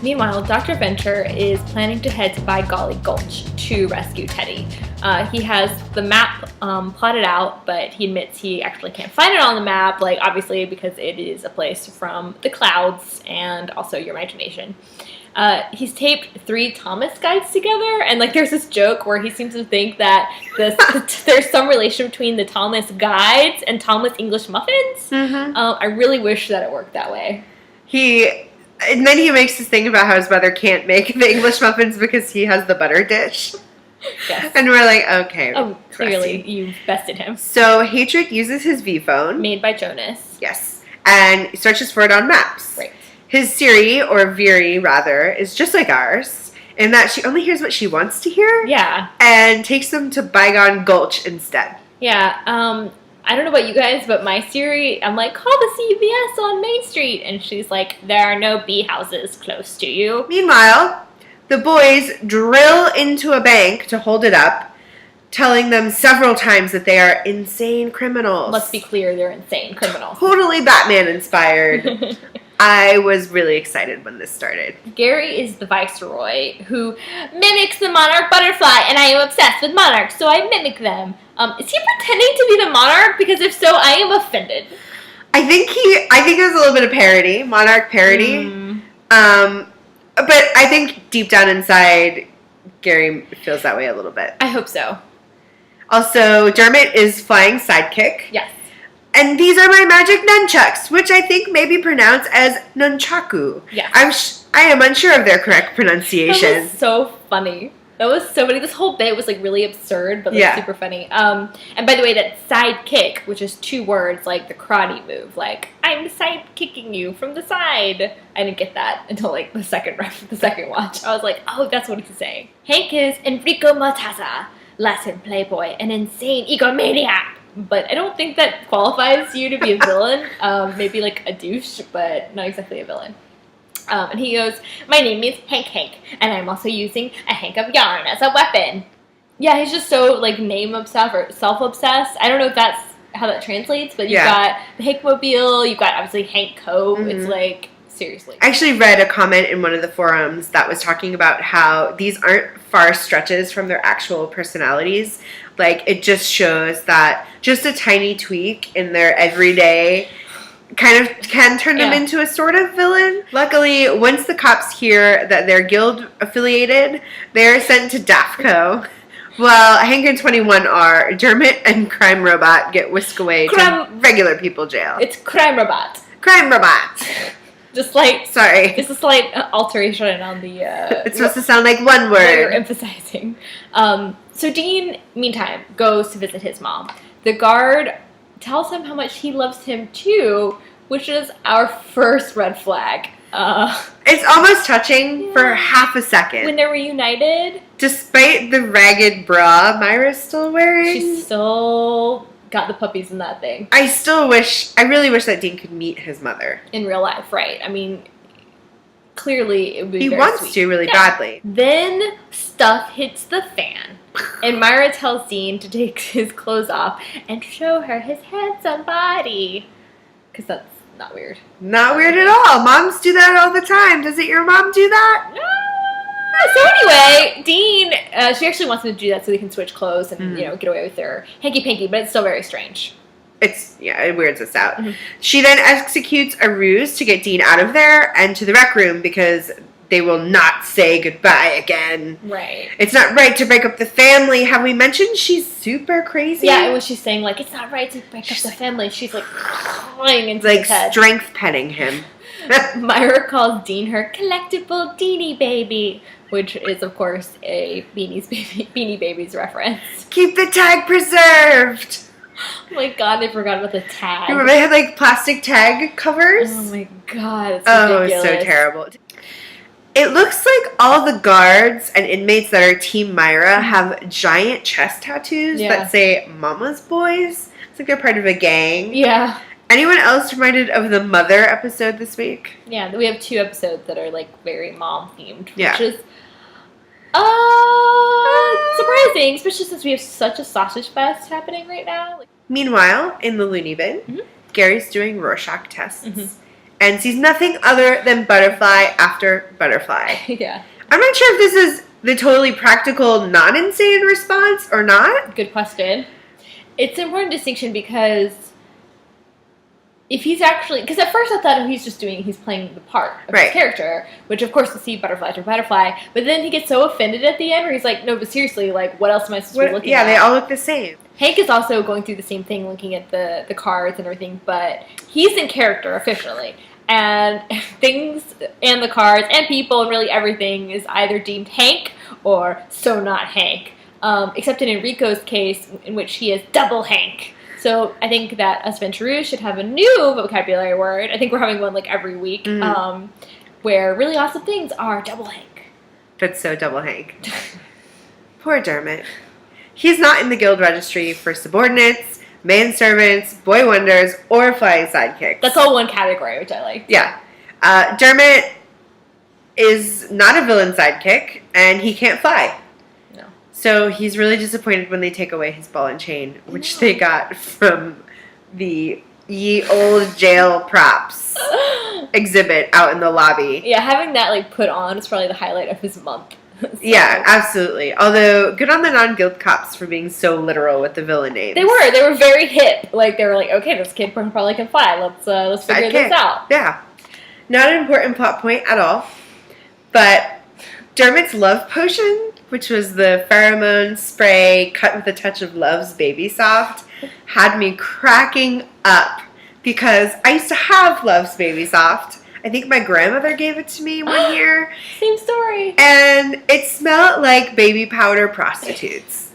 Meanwhile, Dr. Venture is planning to head to By Golly Gulch to rescue Teddy. He has the map plotted out, but he admits he actually can't find it on the map, like, obviously, because it is a place from the clouds and also your imagination. He's taped 3 Thomas guides together, and, like, there's this joke where he seems to think that there's some relation between the Thomas guides and Thomas English muffins. Mm-hmm. I really wish that it worked that way. And then he makes this thing about how his mother can't make the English muffins because he has the butter dish. Yes. And we're like, okay. Oh, clearly you've bested him. So Hatrick uses his V-phone. Made by Jonas. Yes. And searches for it on maps. Right. His Siri, or Viri rather, is just like ours, in that she only hears what she wants to hear. Yeah. And takes them to Bygone Gulch instead. Yeah. I don't know about you guys, but my Siri, I'm like, call the CVS on Main Street. And she's like, there are no bee houses close to you. Meanwhile, the boys drill into a bank to hold it up, telling them several times that they are insane criminals. Let's be clear, they're insane criminals. Totally Batman-inspired. I was really excited when this started. Gary is the viceroy who mimics the monarch butterfly, and I am obsessed with monarchs, so I mimic them. Is he pretending to be the monarch? Because if so, I am offended. I think there's a little bit of parody, monarch parody. But I think deep down inside, Gary feels that way a little bit. I hope so. Also, Dermot is flying sidekick. Yes. And these are my magic nunchucks, which I think may be pronounced as nunchaku. Yes. I am unsure of their correct pronunciation. That was so funny. That was so funny. This whole bit was, like, really absurd, but, like, super funny. And by the way, that sidekick, which is 2 words, like the karate move, like, I'm side-kicking you from the side. I didn't get that until, like, the second watch. I was like, oh, that's what he's saying. Hank is Enrico Maltasa, Latin playboy, an insane egomaniac. But I don't think that qualifies you to be a villain. Maybe, like, a douche, but not exactly a villain. And he goes, my name is Hank, and I'm also using a hank of yarn as a weapon. Yeah, he's just so, like, name-obsessed or self-obsessed. I don't know if that's how that translates, but you've got the Hankmobile, you've got, obviously, Hank Co. Mm-hmm. It's, like, seriously. I actually read a comment in one of the forums that was talking about how these aren't far stretches from their actual personalities. Like, it just shows that just a tiny tweak in their everyday kind of can turn them into a sort of villain. Luckily, once the cops hear that they're guild affiliated, they're sent to DAFCO. While Hank and 21 are, Dermot and Crime Robot get whisked away to regular people jail. It's Crime Robot. Crime Robot. Just like... Sorry. Just a slight alteration on the... it's supposed to sound like one word. What you're emphasizing. So Dean, meantime, goes to visit his mom. The guard tells him how much he loves him too, which is our first red flag. It's almost touching for half a second. When they're reunited. Despite the ragged bra Myra's still wearing. She's still got the puppies in that thing. I really wish that Dean could meet his mother. In real life, right. I mean, clearly it would be He very wants sweet. to really badly. Then stuff hits the fan. And Myra tells Dean to take his clothes off and show her his handsome body. Because that's not weird. Not weird at all. Moms do that all the time. Doesn't your mom do that? So anyway, Dean, she actually wants him to do that so they can switch clothes and, get away with their hanky-panky, but it's still very strange. It weirds us out. Mm-hmm. She then executes a ruse to get Dean out of there and to the rec room because they will not say goodbye again. Right. It's not right to break up the family. Have we mentioned she's super crazy? Yeah, and when she's saying, like, it's not right to break up the family, she's, like, crying into his head. Like, strength petting him. Myra calls Dean her collectible Deanie Baby, which is, of course, a Beanie Babies reference. Keep the tag preserved! Oh my god, they forgot about the tag. Remember they had, like, plastic tag covers? Oh my god, it's ridiculous. Oh, so terrible. It looks like all the guards and inmates that are Team Myra have giant chest tattoos that say Mama's Boys. It's like they're part of a gang. Yeah. Anyone else reminded of the Mother episode this week? Yeah, we have 2 episodes that are, like, very mom-themed, which is surprising, especially since we have such a sausage fest happening right now. Meanwhile, in the loony bin, Gary's doing Rorschach tests. and sees nothing other than butterfly after butterfly. Yeah. I'm not sure if this is the totally practical, non-insane response or not. Good question. It's an important distinction because if he's actually... Because at first I thought he's playing the part of his character, which of course we see butterfly after butterfly, but then he gets so offended at the end where he's like, no, but seriously, like, what else am I supposed to be looking at? Yeah, they all look the same. Hank is also going through the same thing, looking at the cards and everything, but he's in character officially. And things and the cards and people and really everything is either deemed Hank or so not Hank. Except in Enrico's case, in which he is double Hank. So I think that us Venturoos should have a new vocabulary word. I think we're having one like every week, where really awesome things are double Hank. That's so double Hank. Poor Dermot. He's not in the guild registry for subordinates, manservants, boy wonders, or flying sidekicks. That's all one category, which I like. Yeah. Dermot is not a villain sidekick, and he can't fly. No. So he's really disappointed when they take away his ball and chain, which they got from the ye old jail props exhibit out in the lobby. Yeah, having that like put on is probably the highlight of his month. So. Yeah, absolutely. Although, good on the non-guild cops for being so literal with the villain names. They were very hip. Like, they were like, okay, this kid probably can fly. Let's figure this out. Yeah. Not an important plot point at all. But Dermot's love potion, which was the pheromone spray cut with a touch of Love's Baby Soft, had me cracking up. Because I used to have Love's Baby Soft. I think my grandmother gave it to me one year. Same story. And it smelled like baby powder prostitutes.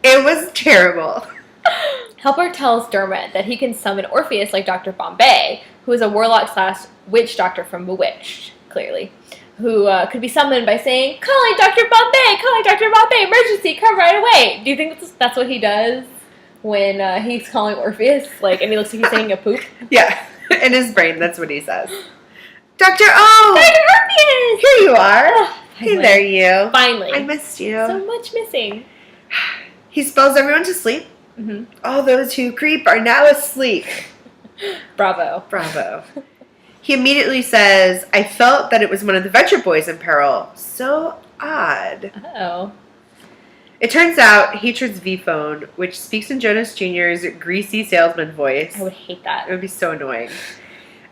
It was terrible. Helper tells Dermot that he can summon Orpheus like Dr. Bombay, who is a warlock/witch doctor from Bewitched, clearly, who could be summoned by saying, calling Dr. Bombay, emergency, come right away. Do you think that's what he does when he's calling Orpheus? Like, and he looks like he's saying a poop? Yeah, in his brain, that's what he says. Dr. O! Dr. Orpheus! Here you are. Oh, hey there, you. Finally. I missed you. So much missing. He spells everyone to sleep. Mm-hmm. All those who creep are now asleep. Bravo. Bravo. He immediately says, I felt that it was one of the Venture boys in peril. So odd. Uh-oh. It turns out Hatred's V-phone, which speaks in Jonas Jr.'s greasy salesman voice. I would hate that. It would be so annoying.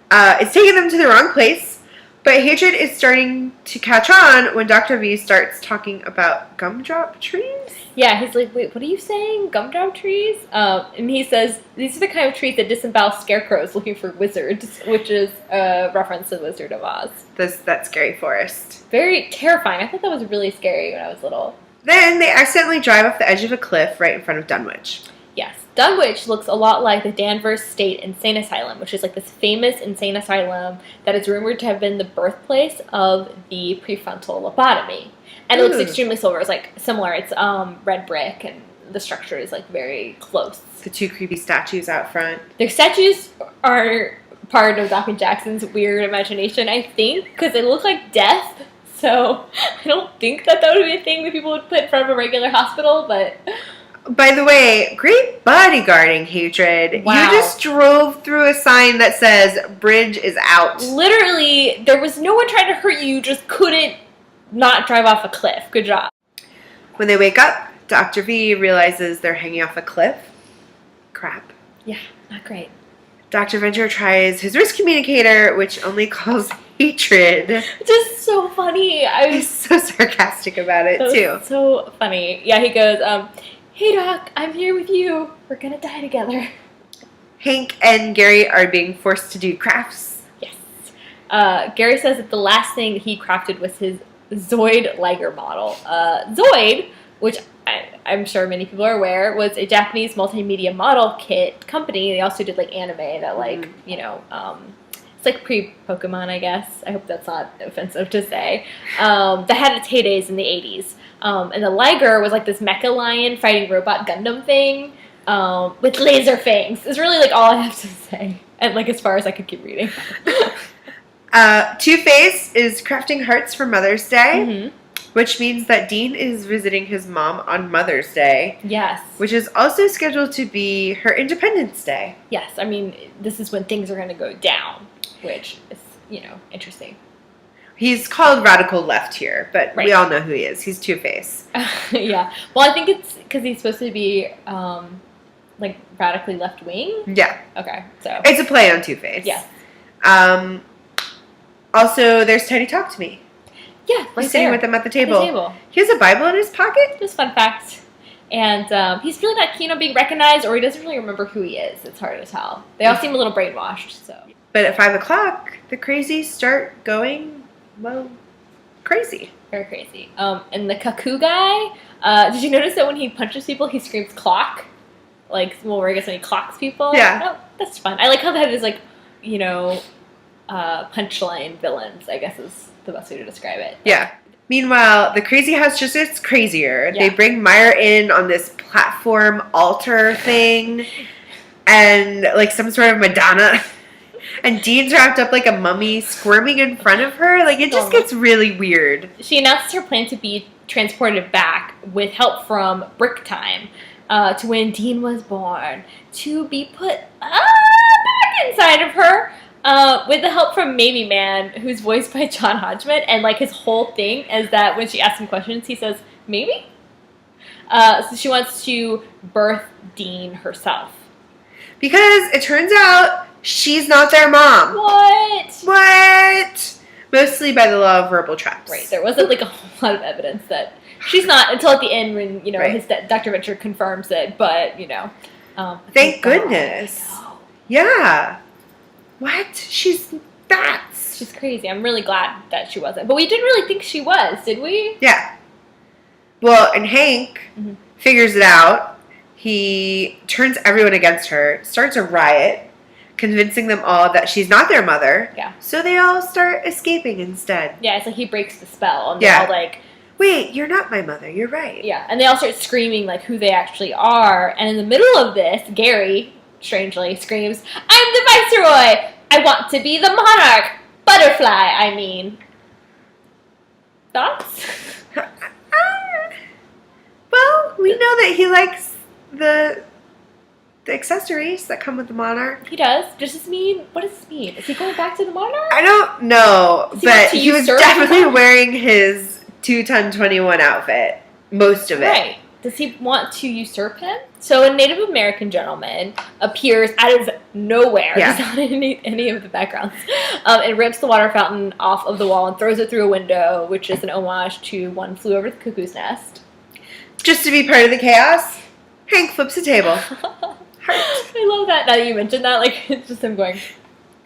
It's taking them to the wrong place, but Hatred is starting to catch on when Dr. V starts talking about gumdrop trees. Yeah, he's like, wait, what are you saying? Gumdrop trees? And he says, these are the kind of trees that disembowel scarecrows looking for wizards, which is a reference to Wizard of Oz. That scary forest. Very terrifying. I thought that was really scary when I was little. Then they accidentally drive off the edge of a cliff right in front of Dunwich. Yes. Dunwich looks a lot like the Danvers State Insane Asylum, which is like this famous insane asylum that is rumored to have been the birthplace of the prefrontal lobotomy. And it looks extremely similar. It's like similar. It's red brick, and the structure is like very close. The two creepy statues out front. Their statues are part of Doc and Jackson's weird imagination, I think, because they look like death. So I don't think that would be a thing that people would put in front of a regular hospital, but... By the way, great bodyguarding, Hatred. Wow. You just drove through a sign that says, bridge is out. Literally, there was no one trying to hurt you. You just couldn't not drive off a cliff. Good job. When they wake up, Dr. V realizes they're hanging off a cliff. Crap. Yeah, not great. Dr. Venture tries his risk communicator, which only calls Hatred. Just so funny. He's so sarcastic about it, too. So funny. Yeah, he goes, hey, Doc, I'm here with you. We're gonna die together. Hank and Gary are being forced to do crafts. Yes. Gary says that the last thing that he crafted was his Zoid Liger model. Zoid, which I'm sure many people are aware, was a Japanese multimedia model kit company. They also did like anime that like, it's like pre-Pokemon, I guess. I hope that's not offensive to say. That had its heydays in the 80s. And the Liger was like this mecha lion fighting robot Gundam thing with laser fangs. It's really like all I have to say. And like as far as I could keep reading. Two-Face is crafting hearts for Mother's Day, which means that Dean is visiting his mom on Mother's Day. Yes. Which is also scheduled to be her Independence Day. Yes, I mean, this is when things are going to go down which is, interesting. He's called radical left here, but we all know who he is. He's Two-Face. Yeah. Well, I think it's because he's supposed to be, radically left-wing? Yeah. Okay, so. It's a play on Two-Face. Yeah. Also, there's Teddy Talk to Me. Yeah, he's sitting with them at the table. He has a Bible in his pocket. Just fun fact. And he's really not keen on being recognized, or he doesn't really remember who he is. It's hard to tell. They all seem a little brainwashed, so. But at 5 o'clock, the crazies start going, well, crazy. Very crazy. And the cuckoo guy, did you notice that when he punches people, he screams clock? I guess when he clocks people? Yeah. Oh, that's fun. I like how that is, punchline villains, I guess is the best way to describe it. Yeah. Meanwhile, the crazy house just gets crazier. Yeah. They bring Myra in on this platform altar thing and some sort of Madonna. And Dean's wrapped up like a mummy squirming in front of her. It just gets really weird. She announces her plan to be transported back with help from Brick Time to when Dean was born to be put back inside of her. With the help from Maybe Man, who's voiced by John Hodgman, and his whole thing is that when she asks him questions, he says, maybe? So she wants to birth Dean herself. Because it turns out she's not their mom. What? Mostly by the law of verbal traps. Right. There wasn't a whole lot of evidence that she's not until at the end when, his Dr. Venture confirms it, but, Thank goodness. Yeah. What? She's nuts. She's crazy. I'm really glad that she wasn't. But we didn't really think she was, did we? Yeah. Well, and Hank figures it out. He turns everyone against her, starts a riot, convincing them all that she's not their mother. Yeah. So they all start escaping instead. Yeah, it's he breaks the spell. And they're all wait, you're not my mother. You're right. Yeah, and they all start screaming who they actually are. And in the middle of this, Gary, strangely, screams, I'm the Viceroy! I want to be the monarch! Butterfly, I mean. Thoughts? Well, we know that he likes the accessories that come with the monarch. He does. Does this mean, what does this mean? Is he going back to the monarch? I don't know, but he was definitely wearing his 2-ton-21 outfit. Most of it. Right. Does he want to usurp him? So a Native American gentleman appears out of nowhere. Yeah. He's not in any of the backgrounds. And rips the water fountain off of the wall and throws it through a window, which is an homage to One Flew Over the Cuckoo's Nest. Just to be part of the chaos, Hank flips a table. I love that. Now that you mentioned that, it's just him going.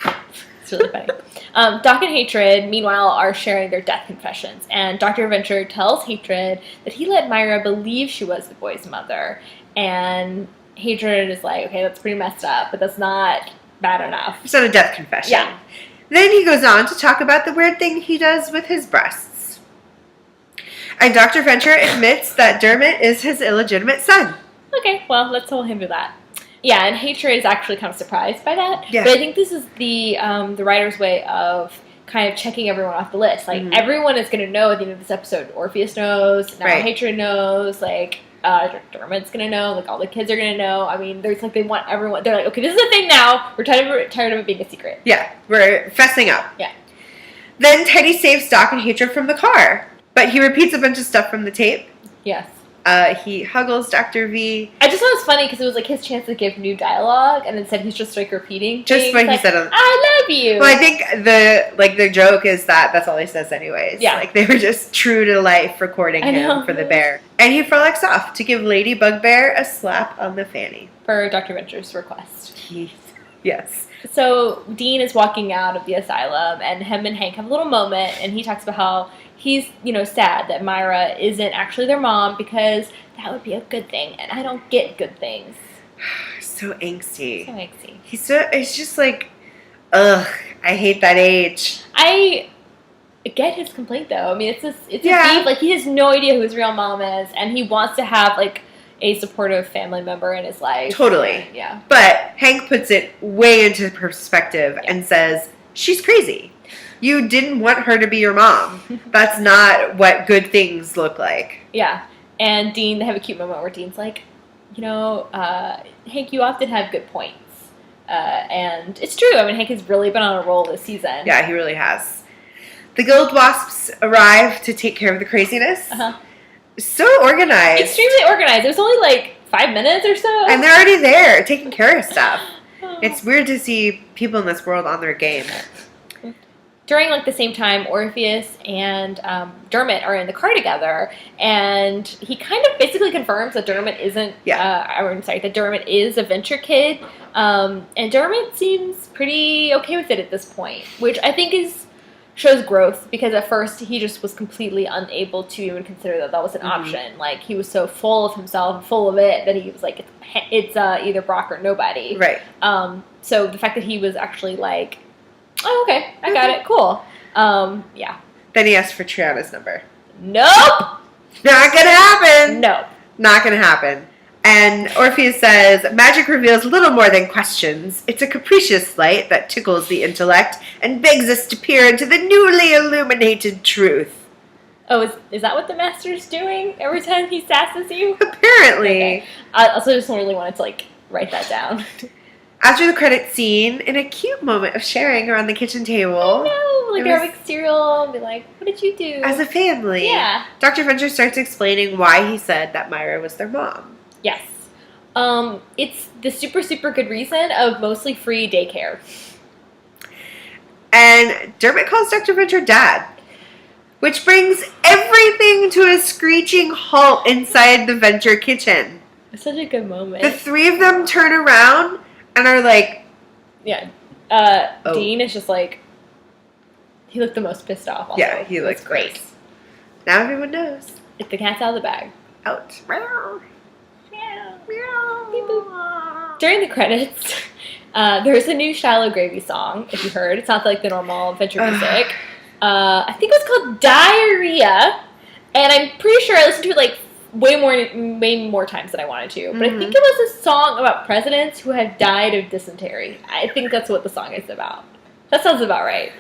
It's really funny. Doc and Hatred, meanwhile, are sharing their death confessions, and Dr. Venture tells Hatred that he let Myra believe she was the boy's mother, and Hatred is like, okay, that's pretty messed up, but that's not bad enough. It's not a death confession. Yeah. Then he goes on to talk about the weird thing he does with his breasts. And Dr. Venture admits that Dermot is his illegitimate son. Okay, well, let's hold him to that. Yeah, and Hatred is actually kind of surprised by that. Yeah. But I think this is the writer's way of kind of checking everyone off the list. Everyone is going to know at the end of this episode. Orpheus knows. Now Hatred knows. Dermot's going to know. All the kids are going to know. I mean, there's they want everyone. They're okay, this is a thing now. We're tired of it being a secret. Yeah, we're fessing up. Yeah. Then Teddy saves Doc and Hatred from the car. But he repeats a bunch of stuff from the tape. Yes. He huggles Dr. V. I just thought it was funny because it was his chance to give new dialogue, and instead he's just repeating just things. what he said. I love you. Well, I think the joke is that that's all he says anyways. Yeah. They were just true to life recording him for the bear. And he frolics off to give Lady Bugbear a slap on the fanny. For Dr. Venture's request. Yes. So Dean is walking out of the asylum, and him and Hank have a little moment, and he talks about how he's, sad that Myra isn't actually their mom because that would be a good thing, and I don't get good things. So angsty. So angsty. It's just ugh, I hate that age. I get his complaint, though. I mean, it's deep. He has no idea who his real mom is, and he wants to have, a supportive family member in his life. Totally. Yeah. But Hank puts it way into perspective and says, she's crazy. You didn't want her to be your mom. That's not what good things look like. Yeah. And Dean, they have a cute moment where Dean's like, Hank, you often have good points. And it's true. I mean, Hank has really been on a roll this season. Yeah, he really has. The guild wasps arrive to take care of the craziness. So organized. Extremely organized. It was only like 5 minutes or so. And they're already there, taking care of stuff. It's weird to see people in this world on their game. During like the same time, Orpheus and Dermot are in the car together, and he kind of basically confirms that Dermot isn't. That Dermot is a Venture kid, and Dermot seems pretty okay with it at this point, which I think shows growth, because at first he just was completely unable to even consider that was an option. Like, he was so full of himself and full of it that he was like, it's either Brock or nobody. Right. So the fact that he was actually like, oh, okay, I got it, cool. Yeah. Then he asked for Triana's number. Nope! Not gonna happen! Nope. Not gonna happen. And Orpheus says, magic reveals little more than questions. It's a capricious light that tickles the intellect and begs us to peer into the newly illuminated truth. Oh, is that what the master's doing every time he sasses you? Apparently. Okay. I also just really wanted to, like, write that down. After the credits scene, in a cute moment of sharing around the kitchen table. I know, like, they're having cereal and be like, what did you do? As a family. Yeah. Dr. Venture starts explaining why he said that Myra was their mom. Yes. It's the super, super good reason of mostly free daycare. And Dermot calls Dr. Venture dad, which brings everything to a screeching halt inside the Venture kitchen. It's such a good moment. The three of them turn around and are like... Yeah. Dean is just like... He looked the most pissed off also. Yeah, he looks great. Now everyone knows. If the cat's out of the bag. Out. During the credits, there's a new Shiloh Gravy song, if you heard. It's not like the normal Venture music. I think it was called Diarrhea, and I'm pretty sure I listened to it like way more times than I wanted to. But I think it was a song about presidents who had died of dysentery. I think that's what the song is about. That sounds about right.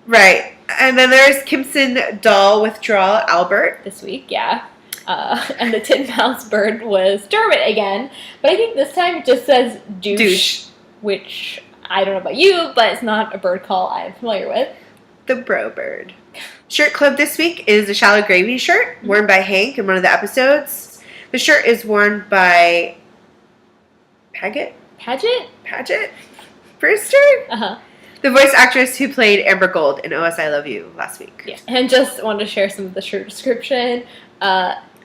Right. And then there's Kimson Doll Withdrawal Albert. This week, yeah. And the Tin Mouse bird was Dermot again. But I think this time it just says douche. Which, I don't know about you, but it's not a bird call I'm familiar with. The bro bird. Shirt club this week is a Shallow Gravy shirt worn by Hank in one of the episodes. The shirt is worn by Paget Brewster? Uh-huh. The voice actress who played Amber Gold in OS I Love You last week. Yeah. And just wanted to share some of the shirt description.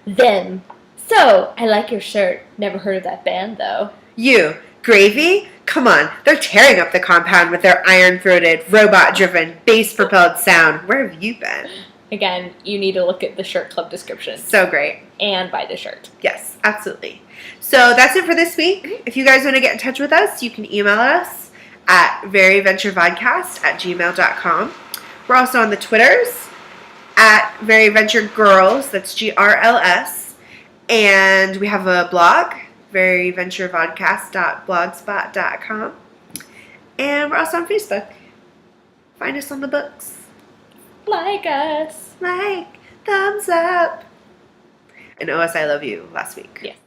Them. So, I like your shirt. Never heard of that band, though. You. Gravy? Come on. They're tearing up the compound with their iron-throated, robot-driven, bass-propelled sound. Where have you been? Again, you need to look at the shirt club description. So great. And buy the shirt. Yes, absolutely. So that's it for this week. If you guys want to get in touch with us, you can email us at veryventurevodcast@gmail.com. We're also on the Twitters at veryventuregirls, that's GRLS. And we have a blog, veryventurevodcast.blogspot.com. And we're also on Facebook. Find us on the books. Like us. Like, thumbs up. And OS I Love You last week. Yes.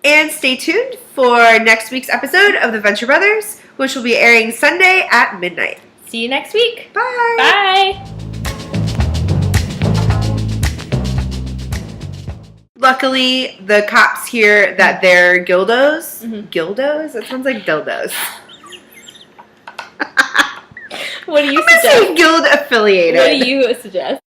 And stay tuned for next week's episode of The Venture Brothers, which will be airing Sunday at midnight. See you next week. Bye. Bye. Luckily, the cops hear that they're gildos. Gildos? That sounds like dildos. What do you I'm going to say guild affiliated. What do you suggest?